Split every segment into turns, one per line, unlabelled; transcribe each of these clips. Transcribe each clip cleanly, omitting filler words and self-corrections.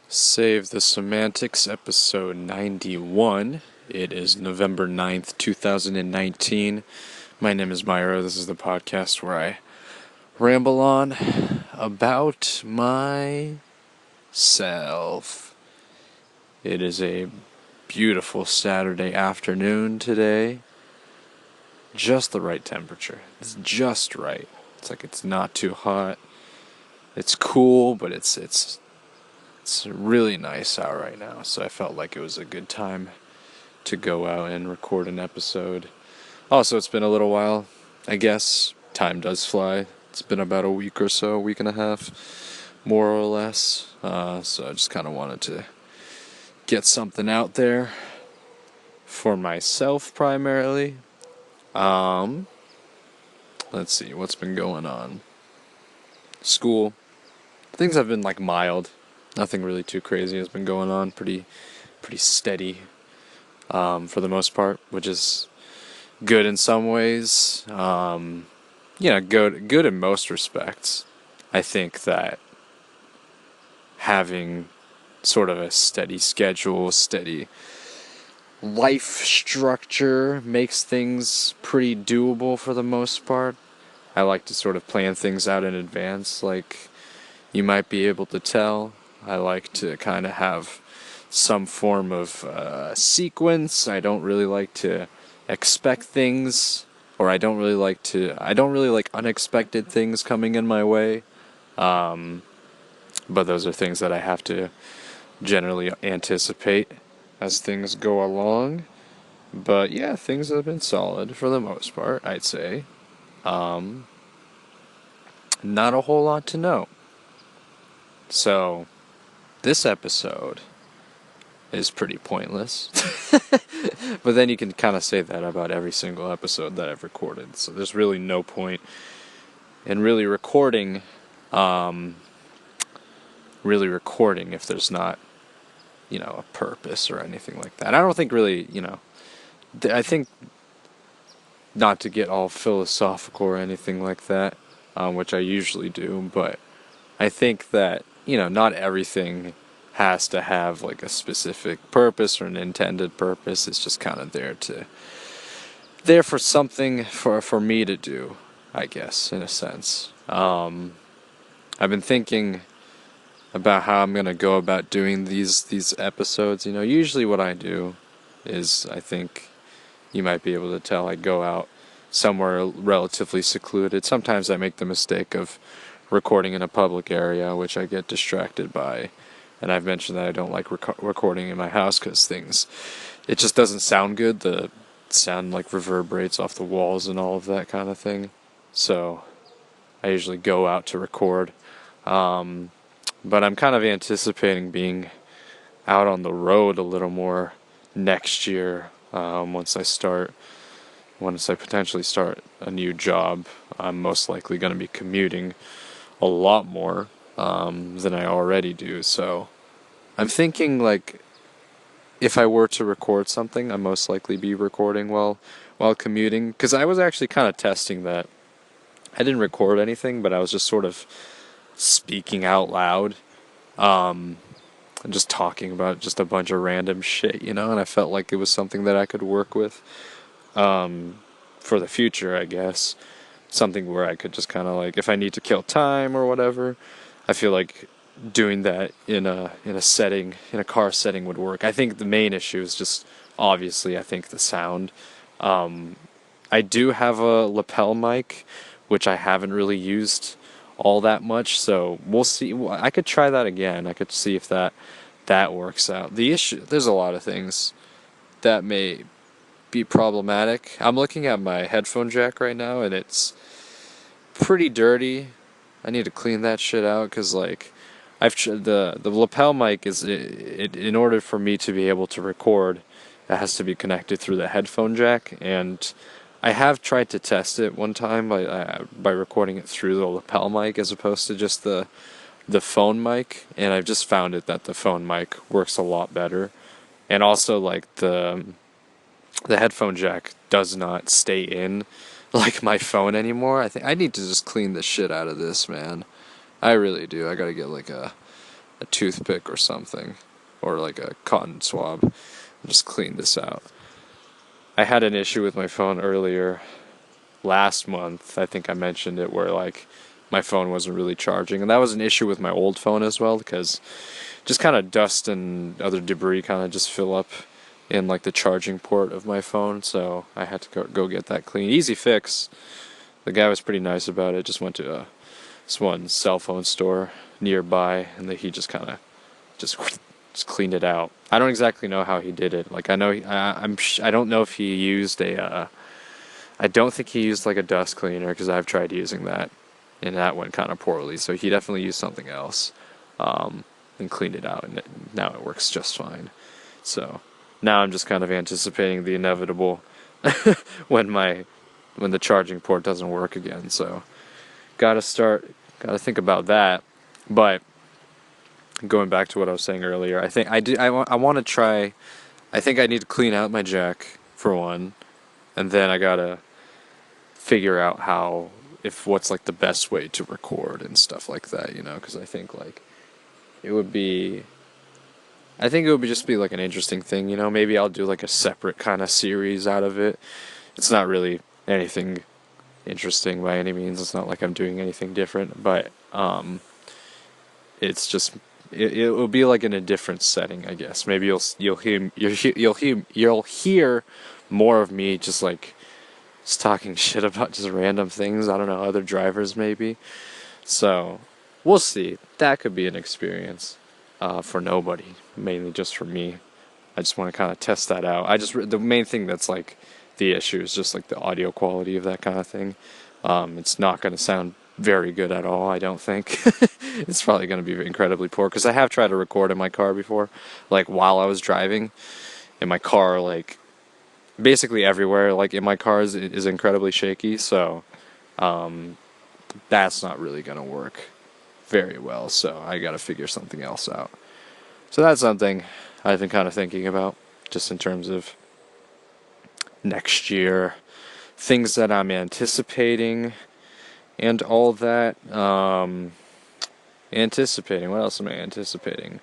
Save the Semantics, episode 91. It is November 9th, 2019. My name is Myra. This is the podcast where I ramble on about myself. It is a beautiful Saturday afternoon today. Just the right temperature. It's just right. It's like it's not too hot. It's cool, but it's really nice out right now, so I felt like it was a good time to go out and record an episode. Also, it's been a little while. I guess time does fly. It's been about a week or so, a week and a half, more or less. So I just kind of wanted to get something out there for myself primarily. Let's see, what's been going on? School. Things have been like mild. Nothing really too crazy has been going on. Pretty steady for the most part, which is good in some ways. Good in most respects. I think that having sort of a steady schedule, steady life structure makes things pretty doable for the most part. I like to sort of plan things out in advance, like you might be able to tell. I like to kind of have some form of sequence. I don't really like to expect things, or I don't really like unexpected things coming in my way. But those are things that I have to generally anticipate as things go along. But yeah, things have been solid for the most part, I'd say. Not a whole lot to know. So, this episode is pretty pointless. But then you can kind of say that about every single episode that I've recorded. So there's really no point in really recording if there's not, a purpose or anything like that. I don't think really, I think not to get all philosophical or anything like that, which I usually do, but I think that, not everything has to have like a specific purpose or an intended purpose. It's just kind of there for something for me to do, I guess, in a sense. I've been thinking about how I'm gonna go about doing these episodes. Usually what I do is, I think you might be able to tell, I go out somewhere relatively secluded. Sometimes I make the mistake of recording in a public area, which I get distracted by. And I've mentioned that I don't like recording in my house because it just doesn't sound good. The sound like reverberates off the walls and all of that kind of thing. So I usually go out to record. But I'm kind of anticipating being out on the road a little more next year. Once I potentially start a new job, I'm most likely going to be commuting a lot more than I already do. So I'm thinking, like, if I were to record something, I'd most likely be recording while commuting. Because I was actually kind of testing that. I didn't record anything, but I was just sort of speaking out loud. And just talking about just a bunch of random shit, and I felt like it was something that I could work with for the future, I guess. Something where I could just kind of, like, if I need to kill time or whatever, I feel like doing that in a car setting would work. I think the main issue is just, obviously, I think the sound. I do have a lapel mic, which I haven't really used all that much, so we'll see. I could try that again. I could see if that works out. There's a lot of things that may be problematic. I'm looking at my headphone jack right now, and it's pretty dirty. I need to clean that shit out, because, like, the lapel mic is, in order for me to be able to record, it has to be connected through the headphone jack, and I have tried to test it one time by recording it through the lapel mic as opposed to just the phone mic, and I've just found that the phone mic works a lot better. And also, like, the headphone jack does not stay in like my phone anymore. I think I need to just clean the shit out of this, man. I really do. I gotta get like a a toothpick or something, or like a cotton swab, and just clean this out. I had an issue with my phone earlier last month. I think I mentioned it, where like my phone wasn't really charging, and that was an issue with my old phone as well, because just kind of dust and other debris kind of just fill up in like the charging port of my phone. So I had to go get that clean. Easy fix. The guy was pretty nice about it. Just went to this one cell phone store nearby, and he just kind of just just cleaned it out. I don't exactly know how he did it. Like I know I don't know if he used I don't think he used like a dust cleaner, because I've tried using that and that went kind of poorly. So he definitely used something else, and cleaned it out, and now it works just fine. So now I'm just kind of anticipating the inevitable when the charging port doesn't work again. So gotta think about that. But going back to what I was saying earlier, I think I want to try. I think I need to clean out my jack for one, and then I gotta figure out what's like the best way to record and stuff like that, because I think like it would be I think it would just be like an interesting thing, maybe I'll do like a separate kind of series out of it. It's not really anything interesting by any means. It's not like I'm doing anything different, but it's just it will be like in a different setting, I guess. Maybe you'll hear more of me just talking shit about just random things. I don't know, other drivers maybe. So we'll see. That could be an experience for nobody, mainly just for me. I just want to kind of test that out. The main thing that's like the issue is just like the audio quality of that kind of thing. It's not going to sound very good at all, I don't think. It's probably going to be incredibly poor, because I have tried to record in my car before, like while I was driving, and my car, like basically everywhere, like in my car is incredibly shaky, so that's not really going to work very well, so I got to figure something else out. So that's something I've been kind of thinking about, just in terms of next year, things that I'm anticipating, and all that. Anticipating. What else am I anticipating?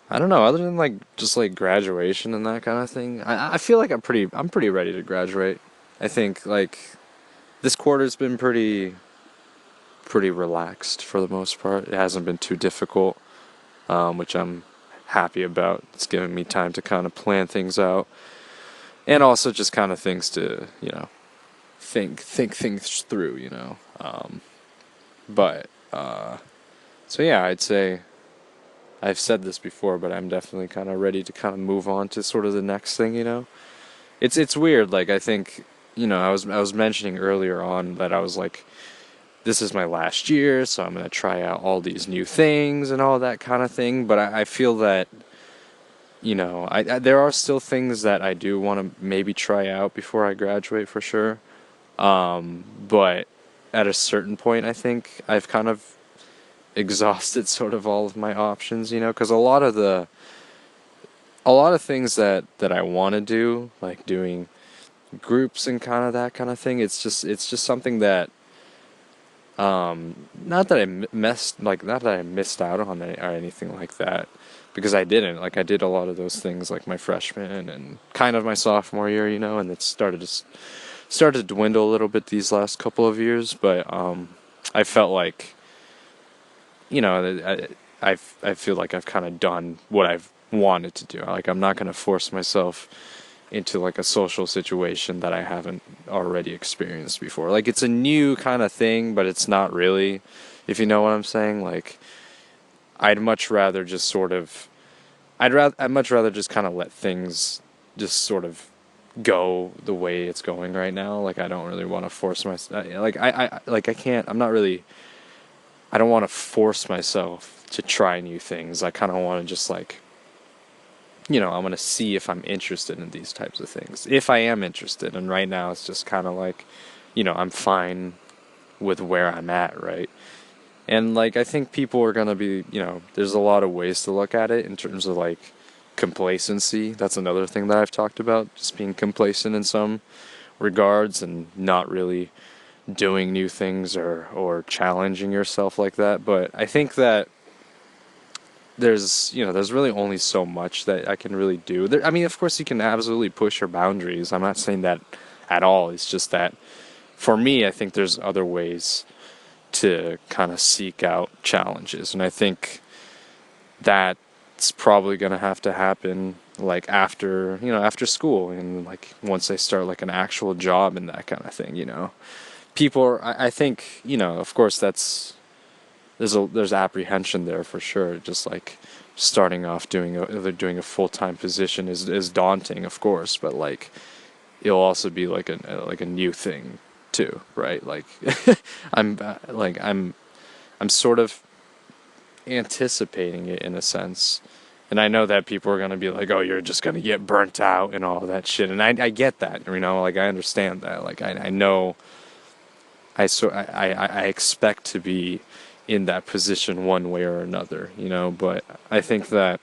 I don't know. Other than like just like graduation and that kind of thing, I feel like I'm pretty ready to graduate. I think like this quarter's been pretty relaxed for the most part. It hasn't been too difficult, which I'm happy about. It's given me time to kind of plan things out, and also just kind of things to think things through. But so yeah, I'd say I've said this before, but I'm definitely kind of ready to kind of move on to sort of the next thing. It's weird. Like I think I was mentioning earlier on that I was like, this is my last year, so I'm gonna try out all these new things and all that kind of thing. But I feel that there are still things that I do want to maybe try out before I graduate for sure. But at a certain point, I think I've kind of exhausted sort of all of my options, because a lot of things that I want to do, like doing groups and kind of that kind of thing, it's just something that not that I missed out on it or anything like that, because I didn't. Like I did a lot of those things like my freshman and kind of my sophomore year, and it started to dwindle a little bit these last couple of years, but I felt like I feel like I've kind of done what I've wanted to do. Like I'm not going to force myself into like a social situation that I haven't already experienced before. Like it's a new kind of thing, but it's not really, if you know what I'm saying. Like I'd much rather just I'd much rather just kind of let things just sort of go the way it's going right now. Like I don't really want to force myself. I can't. I don't want to force myself to try new things. I kind of want to just like, I'm going to see if I'm interested in these types of things. If I am interested, and right now it's just kind of like, I'm fine with where I'm at, right? And like I think people are going to be, there's a lot of ways to look at it in terms of like complacency. That's another thing that I've talked about, just being complacent in some regards and not really doing new things or challenging yourself like that. But I think that there's really only so much that I can really do. I mean, of course, you can absolutely push your boundaries. I'm not saying that at all. It's just that for me, I think there's other ways to kind of seek out challenges, and I think that's probably going to happen like after school, and like once I start like an actual job and that kind of thing. People I think, of course, there's apprehension there for sure. Just like starting off doing a full-time position is daunting, of course, but like it'll also be like a new thing too, right? Like I'm sort of anticipating it in a sense. And I know that people are going to be like, "Oh, you're just going to get burnt out and all that shit." And I get that, like I understand that. Like I know I expect to be in that position one way or another. But I think that,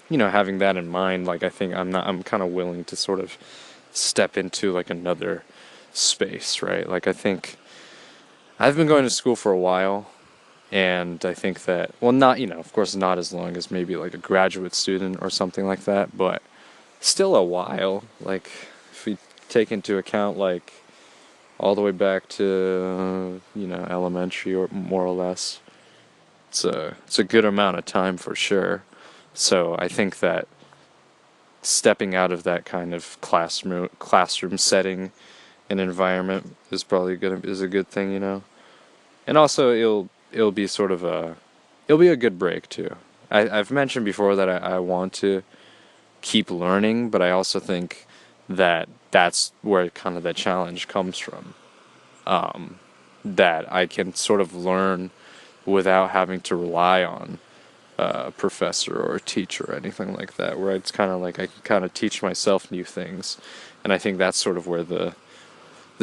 having that in mind, like I'm kind of willing to sort of step into like another space, right? Like I think I've been going to school for a while, and I think that, well, not, of course, not as long as maybe like a graduate student or something like that, but still a while. Like if we take into account like all the way back to elementary, or more or less, it's a good amount of time for sure. So I think that stepping out of that kind of classroom setting and environment is a good thing. And also it'll be sort of it'll be a good break too. I've mentioned before that I want to keep learning, but I also think that that's where kind of the challenge comes from. That I can sort of learn without having to rely on a professor or a teacher or anything like that, where it's kind of like I can kind of teach myself new things. And I think that's sort of where the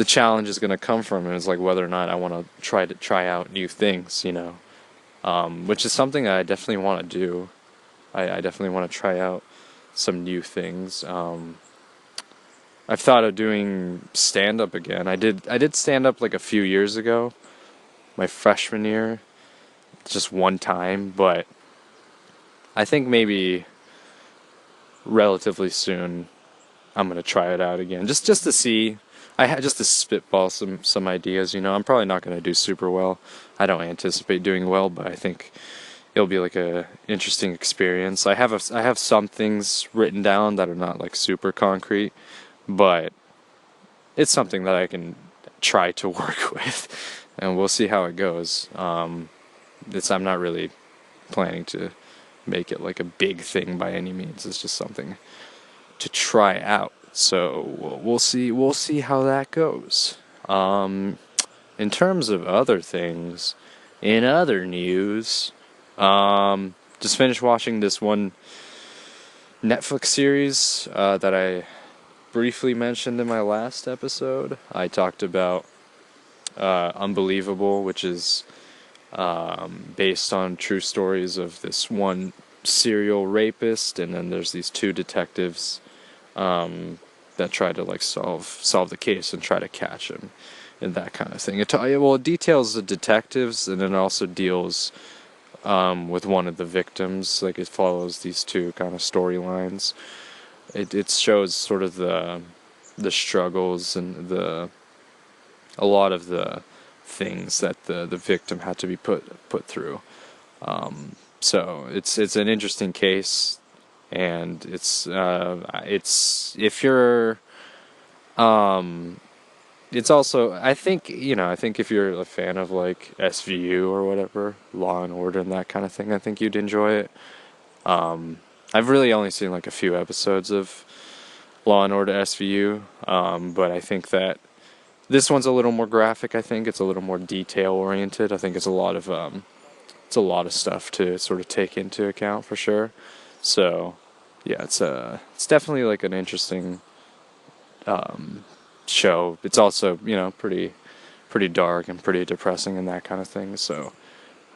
challenge is going to come from, and it's like whether or not I want to try out new things. Which is something I definitely want to do. I definitely want to try out some new things. I've thought of doing stand up again. I did stand up like a few years ago, my freshman year, just one time, but I think maybe relatively soon I'm gonna try it out again, just to see. I had just to spitball some ideas. I'm probably not gonna do super well. I don't anticipate doing well, but I think it'll be like a interesting experience. I have some things written down that are not like super concrete, but it's something that I can try to work with, and we'll see how it goes. I'm not really planning to make it like a big thing by any means. It's just something to try out. So we'll see. We'll see how that goes. In terms of other things, in other news, just finished watching this one Netflix series that I briefly mentioned in my last episode. I talked about Unbelievable, which is based on true stories of this one serial rapist, and then there's these two detectives that try to like solve the case and try to catch him, and that kind of thing. It details the detectives, and it also deals with one of the victims. Like it follows these two kind of storylines. It shows sort of the struggles and a lot of the things that the victim had to be put through. So it's an interesting case, and it's if you're it's also, I think if you're a fan of like SVU or whatever, Law and Order and that kind of thing, I think you'd enjoy it. I've really only seen like a few episodes of Law and Order SVU, but I think that this one's a little more graphic. I think it's a little more detail oriented. I think it's a lot of stuff to sort of take into account for sure. So yeah, it's definitely like an interesting show. It's also pretty dark and pretty depressing and that kind of thing. So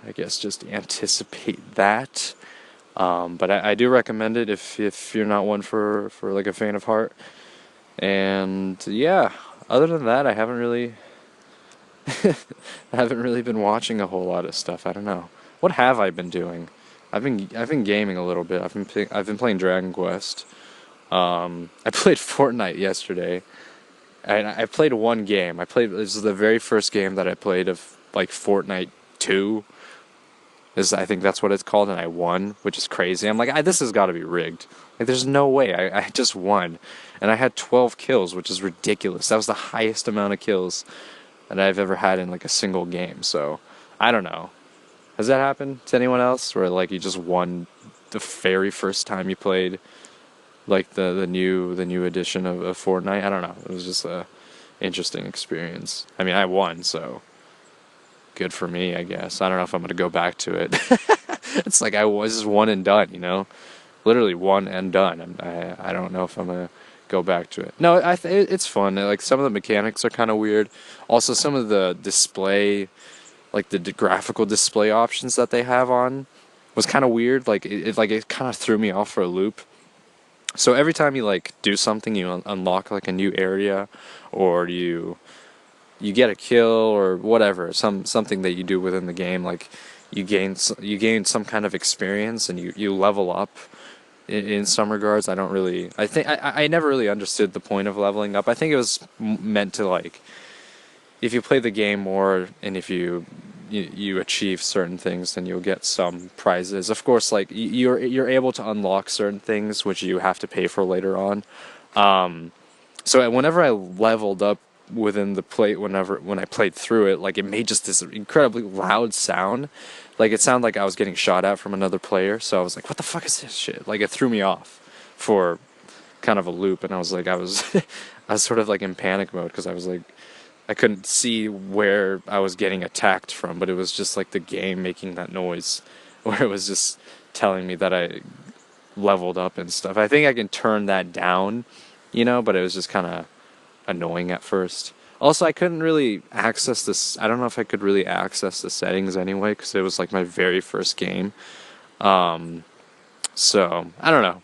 I guess just anticipate that. But I do recommend it if you're not one for like a faint of heart. And yeah, other than that, I haven't really been watching a whole lot of stuff. I don't know. What have I been doing? I've been gaming a little bit. I've been playing Dragon Quest. I played Fortnite yesterday, and I played one game. This is the very first game that I played of like Fortnite 2. I think that's what it's called, and I won, which is crazy. I'm like, this has got to be rigged. Like, there's no way. I just won, and I had 12 kills, which is ridiculous. That was the highest amount of kills that I've ever had in like a single game. So I don't know. Has that happened to anyone else, where like you just won the very first time you played like the new edition of Fortnite? I don't know. It was just a interesting experience. I mean, I won, so good for me, I guess. I don't know if I'm gonna go back to it. It's like I was just one and done, literally one and done. I don't know if I'm gonna go back to it. No, it's fun. Like some of the mechanics are kind of weird. Also, some of the display, like the graphical display options that they have on, was kind of weird. Like it kind of threw me off for a loop. So every time you like do something, you unlock like a new area, or you get a kill or whatever, something that you do within the game, like you gain some kind of experience, and you level up in some regards. I never really understood the point of leveling up. I think it was meant to, like, if you play the game more and if you achieve certain things, then you'll get some prizes. Of course, like you're able to unlock certain things which you have to pay for later on. So whenever I leveled up within the when I played through it, like it made just this incredibly loud sound. Like it sounded like I was getting shot at from another player. So I was like, what the fuck is this shit? Like it threw me off for kind of a loop, and I was like, I was sort of like in panic mode because I was like, I couldn't see where I was getting attacked from, but it was just like the game making that noise where it was just telling me that I leveled up and stuff. I think I can turn that down, but it was just kind of annoying at first. Also, I couldn't really access this. I don't know if I could really access the settings anyway, because it was like my very first game. So I don't know.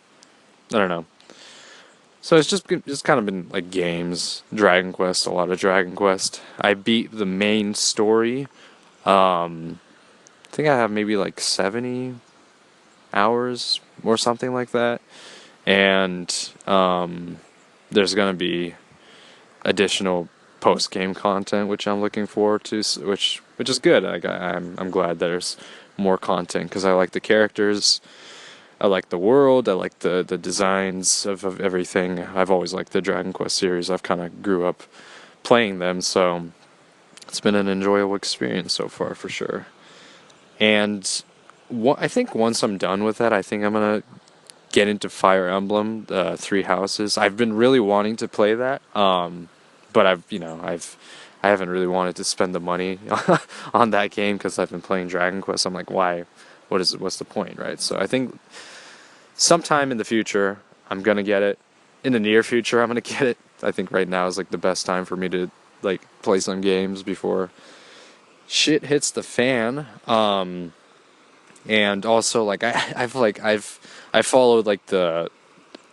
I don't know. So it's just kind of been like games, Dragon Quest, a lot of Dragon Quest. I beat the main story. I think I have maybe like 70 hours or something like that. And there's gonna be additional post game content which I'm looking forward to, which is good. I'm glad there's more content because I like the characters, I like the world, I like the designs of everything. I've always liked the Dragon Quest series. I've kind of grew up playing them, so it's been an enjoyable experience so far for sure. And I think once I'm done with that, I think I'm gonna get into Fire Emblem, Three Houses. I've been really wanting to play that, but I haven't really wanted to spend the money on that game because I've been playing Dragon Quest. I'm like, why? What's the point, right? So I think sometime in the future I'm gonna get it. In the near future I'm gonna get it. I think right now is like the best time for me to like play some games before shit hits the fan. And also like I followed like the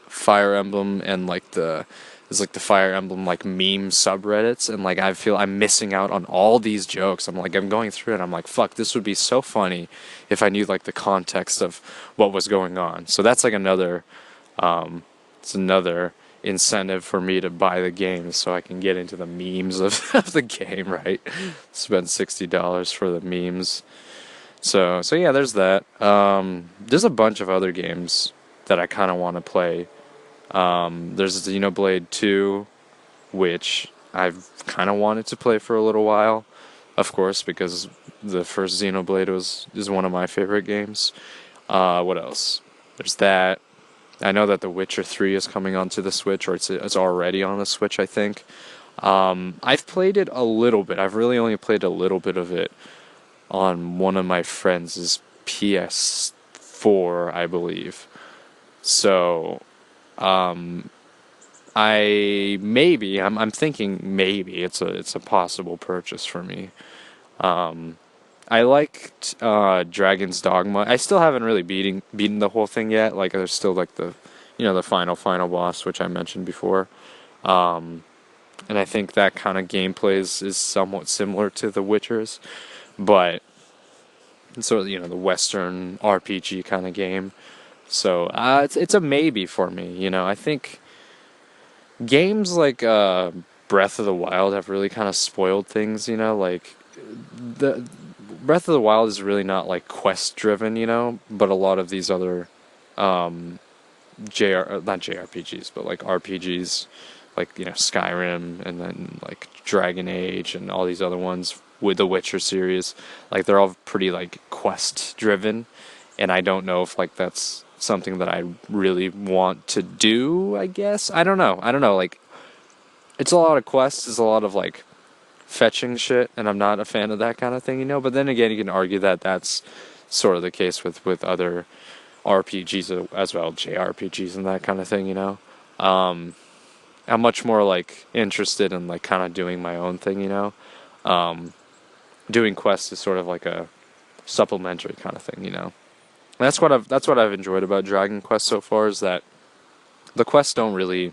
Fire Emblem and like there's like the Fire Emblem like meme subreddits, and like I feel I'm missing out on all these jokes. I'm going through it, I'm like, fuck, this would be so funny if I knew like the context of what was going on. So that's like it's another incentive for me to buy the game so I can get into the memes of the game, right? Spend $60 for the memes. So yeah, there's that. There's a bunch of other games that I kind of want to play. There's Xenoblade 2, which I've kind of wanted to play for a little while, of course, because the first Xenoblade is one of my favorite games. What else? There's that. I know that The Witcher 3 is coming onto the Switch, or it's already on the Switch, I think. I've played it a little bit. I've really only played a little bit of it on one of my friends' PS4, I believe. So, I'm thinking maybe it's a possible purchase for me. I liked Dragon's Dogma. I still haven't really beaten the whole thing yet. Like there's still like the final boss, which I mentioned before. And I think that kind of gameplay is somewhat similar to The Witcher's, but sort of, the Western RPG kind of game. So it's a maybe for me. I think games like Breath of the Wild have really kind of spoiled things. Like the Breath of the Wild is really not like quest driven. But a lot of these other um, not JRPGs, but like RPGs, like Skyrim and then like Dragon Age and all these other ones with the Witcher series, like they're all pretty like quest driven, and I don't know if like that's something that I really want to do. I guess I don't know. Like it's a lot of quests, it's a lot of like fetching shit, and I'm not a fan of that kind of thing. But then again, you can argue that that's sort of the case with other RPGs as well, JRPGs and that kind of thing. I'm much more like interested in like kind of doing my own thing. Um, Doing quests is sort of like a supplementary kind of thing. That's what I've enjoyed about Dragon Quest so far, is that the quests don't really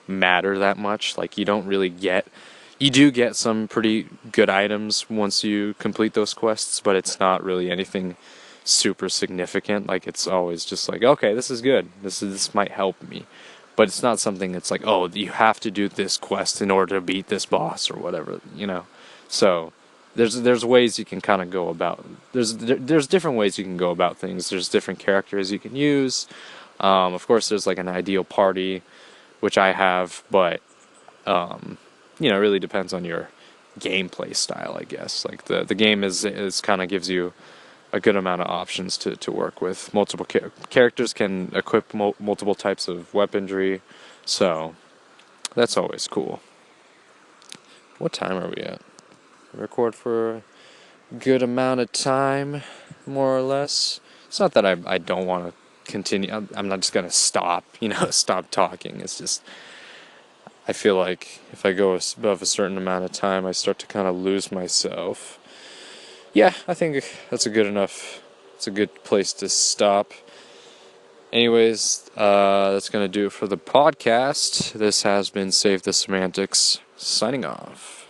matter that much. Like you do get some pretty good items once you complete those quests, but it's not really anything super significant. Like it's always just like, okay, this is good. This might help me. But it's not something that's like, oh, you have to do this quest in order to beat this boss or whatever. So there's ways you can kind of go about. There's different ways you can go about things. There's different characters you can use. Of course, there's like an ideal party, which I have, but it really depends on your gameplay style, I guess. Like the game is kind of gives you a good amount of options to work with. Multiple characters can equip multiple types of weaponry, so that's always cool. What time are we at? Record for a good amount of time, more or less. It's not that I don't want to continue. I'm not just gonna stop, stop talking. It's just I feel like if I go above a certain amount of time, I start to kind of lose myself. Yeah, I think that's a good enough. It's a good place to stop. Anyways, that's gonna do it for the podcast. This has been Save the Semantics, signing off.